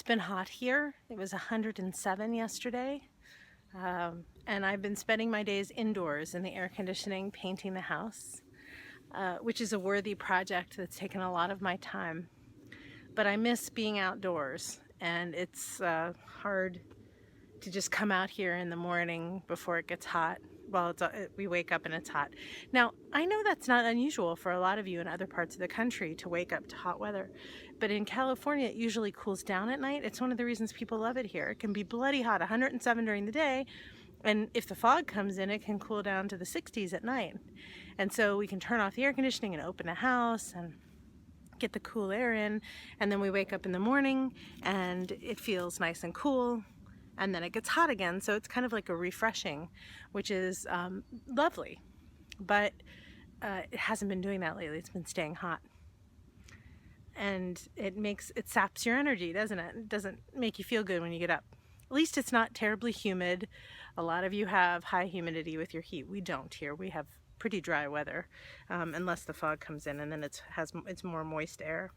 It's been hot here. It was 107 yesterday. And I've been spending my days indoors in the air conditioning, painting the house, which is a worthy project that's taken a lot of my time. But I miss being outdoors, and it's hard to just come out here in the morning before it gets hot. Well, we wake up and it's hot. Now, I know that's not unusual for a lot of you in other parts of the country to wake up to hot weather, but in California it usually cools down at night. It's one of the reasons people love it here. It can be bloody hot, 107 during the day, and if the fog comes in, it can cool down to the 60s at night. And so we can turn off the air conditioning and open the house and get the cool air in, and then we wake up in the morning and it feels nice and cool, and then it gets hot again. So it's kind of like a refreshing, which is lovely, but it hasn't been doing that lately. It's been staying hot, and it saps your energy, doesn't it? It doesn't make you feel good when you get up. At least it's not terribly humid. A lot of you have high humidity with your heat. We don't here. We have pretty dry weather, unless the fog comes in, and then it's more moist air.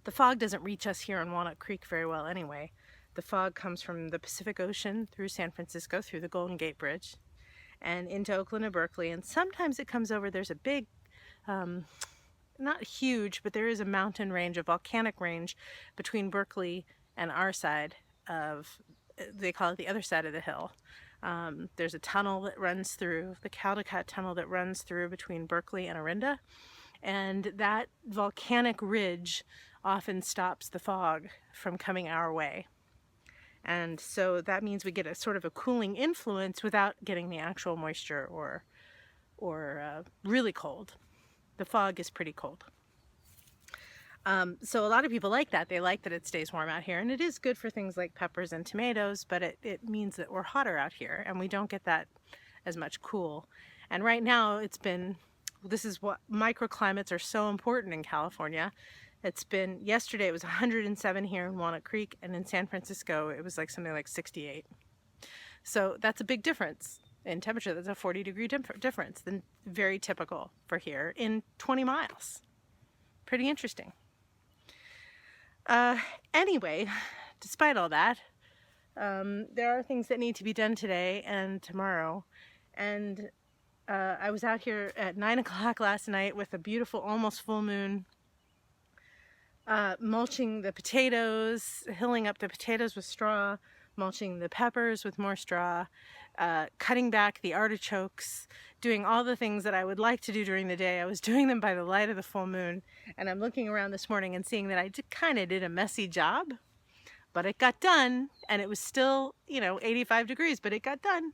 The fog doesn't reach us here in Walnut Creek very well anyway. The fog comes from the Pacific Ocean through San Francisco, through the Golden Gate Bridge, and into Oakland and Berkeley. And sometimes it comes over, there's a big, not huge, but there is a mountain range, a volcanic range between Berkeley and our side of, they call it the other side of the hill. There's a tunnel that runs through, the Caldecott Tunnel that runs through between Berkeley and Orinda. And that volcanic ridge often stops the fog from coming our way. And so that means we get a sort of a cooling influence without getting the actual moisture or really cold. The fog is pretty cold. So a lot of people like that. They like that it stays warm out here, and it is good for things like peppers and tomatoes, but it means that we're hotter out here and we don't get that as much cool. And right now this is what microclimates are so important in California. Yesterday it was 107 here in Walnut Creek, and in San Francisco it was like something like 68. So that's a big difference in temperature. That's a 40-degree difference than very typical for here in 20 miles. Pretty interesting. Anyway, despite all that, there are things that need to be done today and tomorrow. And I was out here at 9 o'clock last night with a beautiful, almost full moon, mulching the potatoes, hilling up the potatoes with straw, mulching the peppers with more straw, cutting back the artichokes, doing all the things that I would like to do during the day. I was doing them by the light of the full moon, and I'm looking around this morning and seeing that I kind of did a messy job, but it got done, and it was still, 85 degrees, but it got done.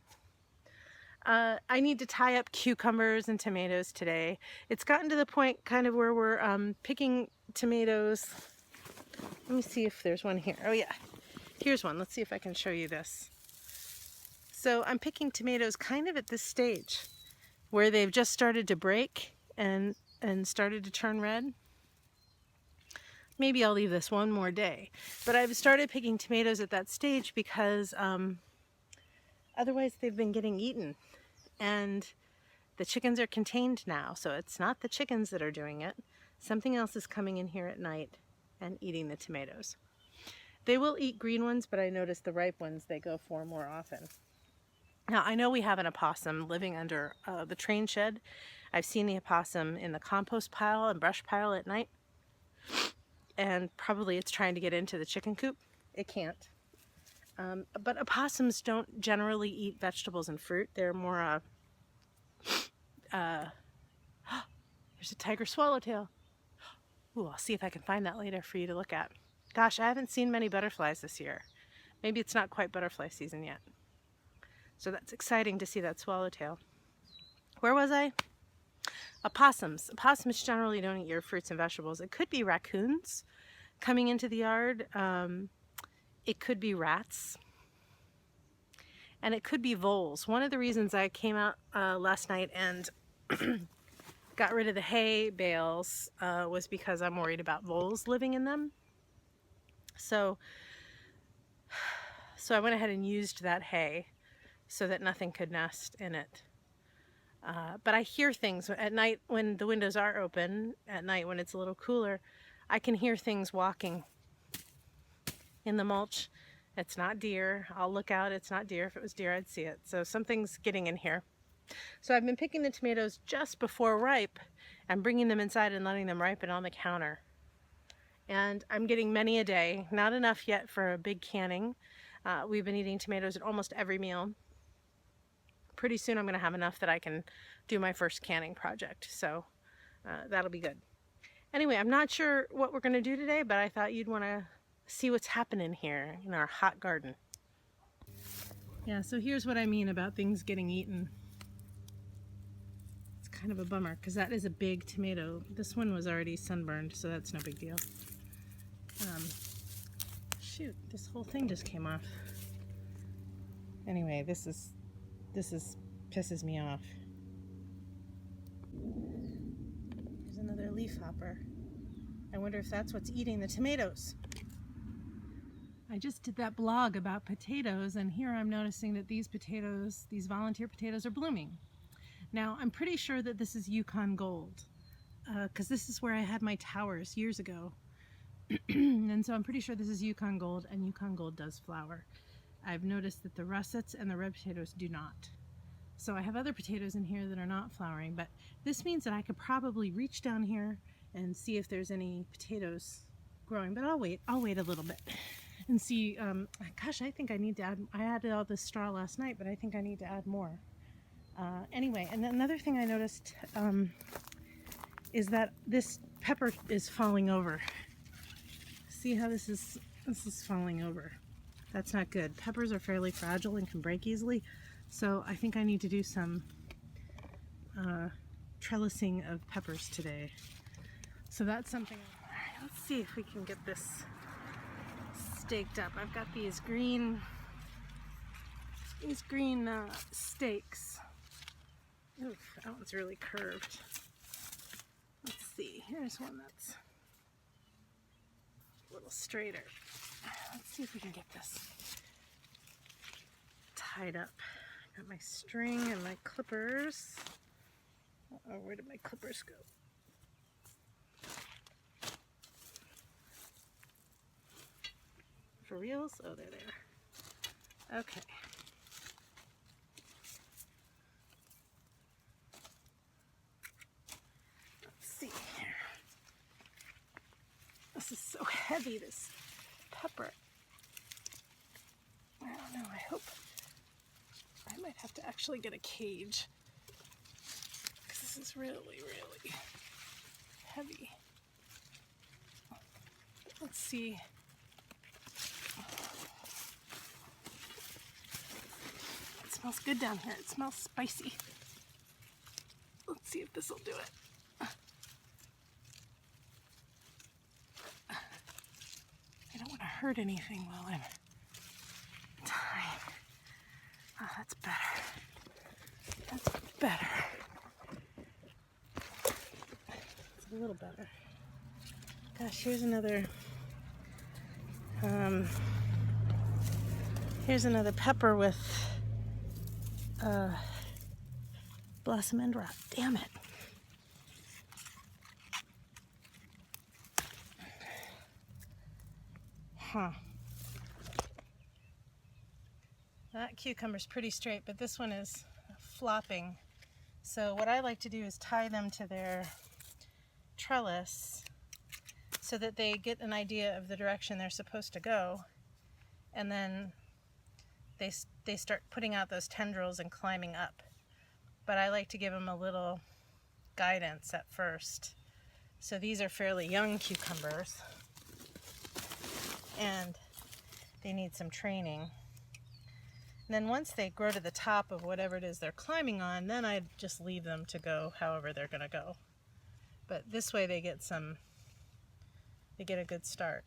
I need to tie up cucumbers and tomatoes today. It's gotten to the point kind of where we're picking tomatoes. Let me see if there's one here. Oh yeah, here's one. Let's see if I can show you this. So I'm picking tomatoes kind of at this stage where they've just started to break and started to turn red. Maybe I'll leave this one more day, but I've started picking tomatoes at that stage because otherwise they've been getting eaten, and the chickens are contained now, so it's not the chickens that are doing it. Something else is coming in here at night and eating the tomatoes. They will eat green ones, but I notice the ripe ones they go for more often. Now, I know we have an opossum living under the train shed. I've seen the opossum in the compost pile and brush pile at night, and probably it's trying to get into the chicken coop. It can't. But opossums don't generally eat vegetables and fruit. They're more, there's a tiger swallowtail. Ooh, I'll see if I can find that later for you to look at. Gosh, I haven't seen many butterflies this year. Maybe it's not quite butterfly season yet. So that's exciting to see that swallowtail. Where was I? Opossums. Opossums generally don't eat your fruits and vegetables. It could be raccoons coming into the yard. It could be rats. And it could be voles. One of the reasons I came out last night and got rid of the hay bales was because I'm worried about voles living in them. So I went ahead and used that hay so that nothing could nest in it. But I hear things at night when the windows are open, at night when it's a little cooler, I can hear things walking. in the mulch. It's not deer. I'll look out. It's not deer. If it was deer, I'd see it. So something's getting in here. So I've been picking the tomatoes just before ripe and bringing them inside and letting them ripen on the counter. And I'm getting many a day. Not enough yet for a big canning. We've been eating tomatoes at almost every meal. Pretty soon I'm going to have enough that I can do my first canning project. So that'll be good. Anyway, I'm not sure what we're going to do today, but I thought you'd want to see what's happening here in our hot garden. Yeah, so here's what I mean about things getting eaten. It's kind of a bummer because that is a big tomato. This one was already sunburned, so that's no big deal. Shoot, this whole thing just came off. Anyway, this pisses me off. There's another leafhopper. I wonder if that's what's eating the tomatoes. I just did that blog about potatoes, and here I'm noticing that these potatoes, these volunteer potatoes, are blooming. Now, I'm pretty sure that this is Yukon Gold, because this is where I had my towers years ago. And so I'm pretty sure this is Yukon Gold, and Yukon Gold does flower. I've noticed that the russets and the red potatoes do not. So I have other potatoes in here that are not flowering, but this means that I could probably reach down here and see if there's any potatoes growing, but I'll wait a little bit and see. Gosh, I think I need to add, I added all this straw last night, but I think I need to add more. Anyway, and another thing I noticed is that this pepper is falling over. See how this is falling over. That's not good. Peppers are fairly fragile and can break easily, so I think I need to do some trellising of peppers today. So that's something. All right, let's see if we can get this staked up. I've got these green stakes. Oof, that one's really curved. Let's see. Here's one that's a little straighter. Let's see if we can get this tied up. Got my string and my clippers. Oh, where did my clippers go? For reals? Oh, they're there. Okay. Let's see here. This is so heavy, this pepper. I don't know, I hope I might have to actually get a cage, because this is really, really heavy. Let's see. It smells good down here. It smells spicy. Let's see if this will do it. I don't want to hurt anything while I'm tying. Oh, that's better. That's better. It's a little better. Gosh, here's another pepper with blossom end rot. Damn it. Huh. That cucumber's pretty straight, but this one is flopping. So what I like to do is tie them to their trellis so that they get an idea of the direction they're supposed to go, and then they start putting out those tendrils and climbing up. But I like to give them a little guidance at first. So these are fairly young cucumbers, and they need some training. And then once they grow to the top of whatever it is they're climbing on, then I'd just leave them to go however they're going to go. But this way they get a good start.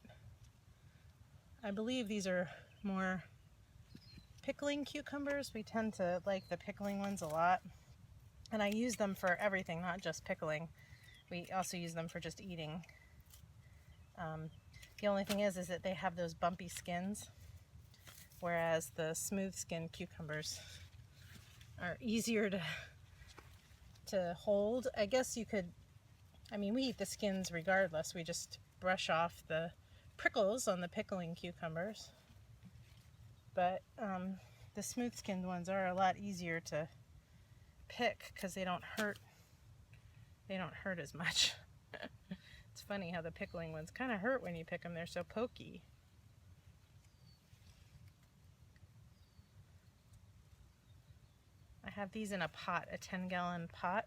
I believe these are more pickling cucumbers. We tend to like the pickling ones a lot. And I use them for everything, not just pickling. We also use them for just eating. The only thing is that they have those bumpy skins, whereas the smooth skinned cucumbers are easier to hold. I guess you could, I mean, we eat the skins regardless. We just brush off the prickles on the pickling cucumbers, but the smooth-skinned ones are a lot easier to pick because they don't hurt. They don't hurt as much. It's funny how the pickling ones kind of hurt when you pick them. They're so pokey. I have these in a pot, a 10-gallon pot.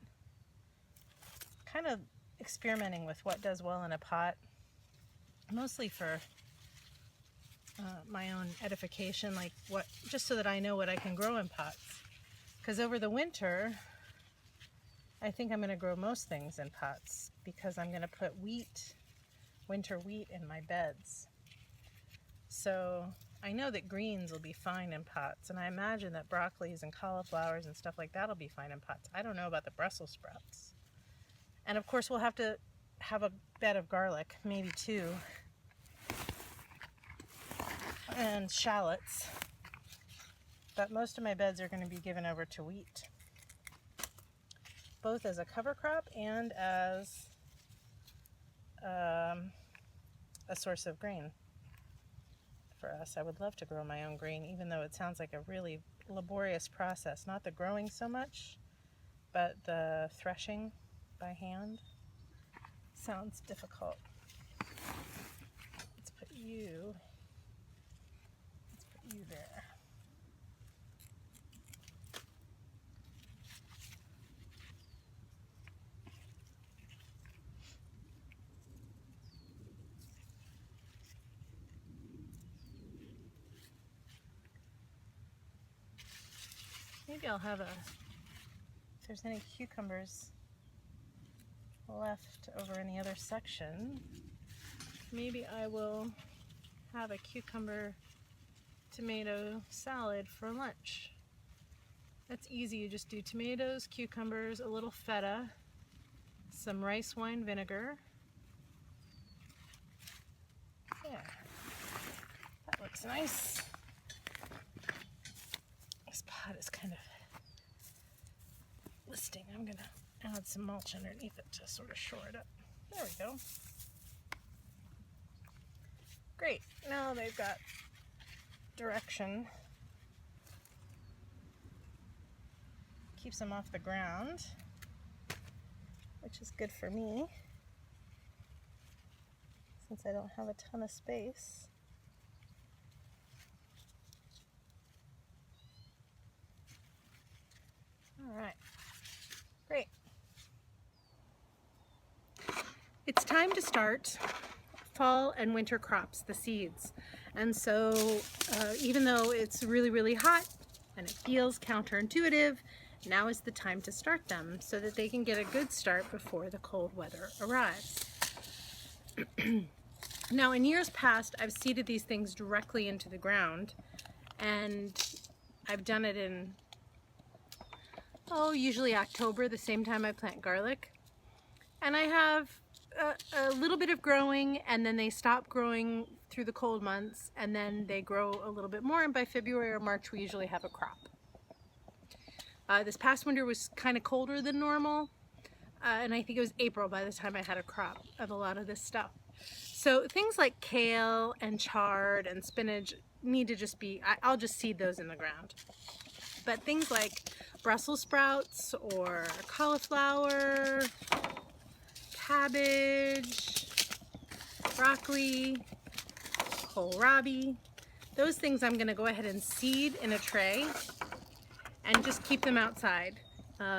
Kind of experimenting with what does well in a pot, mostly for my own edification, like what, just so that I know what I can grow in pots. Because over the winter, I think I'm going to grow most things in pots because I'm going to put wheat, winter wheat, in my beds. So I know that greens will be fine in pots, and I imagine that broccolis and cauliflowers and stuff like that will be fine in pots. I don't know about the Brussels sprouts. And of course we'll have to have a bed of garlic, maybe 2, and shallots. But most of my beds are going to be given over to wheat, both as a cover crop and as a source of grain for us. I would love to grow my own grain, even though it sounds like a really laborious process. Not the growing so much, but the threshing by hand sounds difficult. Let's put you there. Maybe I'll have if there's any cucumbers left over in the other section, maybe I will have a cucumber tomato salad for lunch. That's easy. You just do tomatoes, cucumbers, a little feta, some rice wine vinegar. Yeah, that looks nice. This pot is kind of listing. I'm gonna add some mulch underneath it to sort of shore it up. There we go. Great. Now they've got direction. Keeps them off the ground, which is good for me since I don't have a ton of space. All right, great. It's time to start fall and winter crops, the seeds. And so even though it's really, really hot and it feels counterintuitive, now is the time to start them so that they can get a good start before the cold weather arrives. Now, in years past, I've seeded these things directly into the ground, and I've done it in, usually October, the same time I plant garlic. And I have a little bit of growing, and then they stop growing through the cold months, and then they grow a little bit more, and by February or March we usually have a crop. This past winter was kind of colder than normal, and I think it was April by the time I had a crop of a lot of this stuff. So things like kale and chard and spinach need to just be, I'll just seed those in the ground. But things like Brussels sprouts or cauliflower, cabbage, broccoli, kohlrabi, those things I'm going to go ahead and seed in a tray and just keep them outside,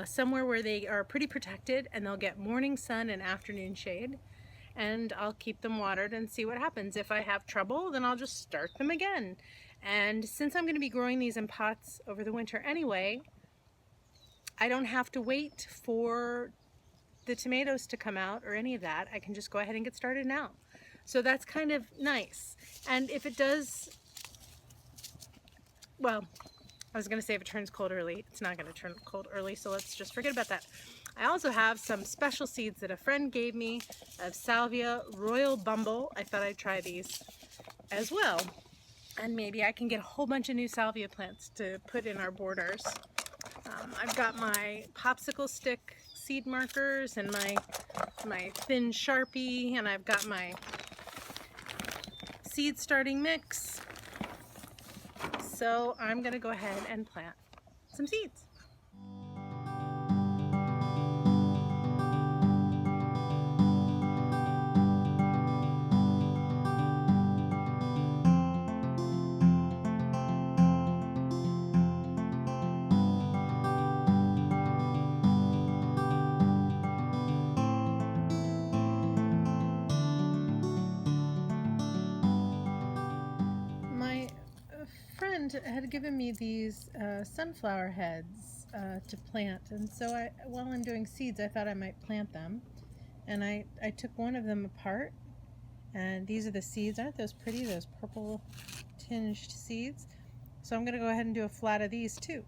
somewhere where they are pretty protected and they'll get morning sun and afternoon shade. And I'll keep them watered and see what happens. If I have trouble, then I'll just start them again. And since I'm going to be growing these in pots over the winter anyway, I don't have to wait for the tomatoes to come out or any of that. I can just go ahead and get started now. So that's kind of nice. And if it does, well, I was going to say if it turns cold early, it's not going to turn cold early, so let's just forget about that. I also have some special seeds that a friend gave me of Salvia Royal Bumble. I thought I'd try these as well. And maybe I can get a whole bunch of new salvia plants to put in our borders. I've got my popsicle stick seed markers and my thin Sharpie, and I've got my seed starting mix. So I'm gonna go ahead and plant some seeds. My friend had given me these sunflower heads to plant, and so while I'm doing seeds, I thought I might plant them. And I took one of them apart, and these are the seeds. Aren't those pretty, those purple tinged seeds? So I'm going to go ahead and do a flat of these too.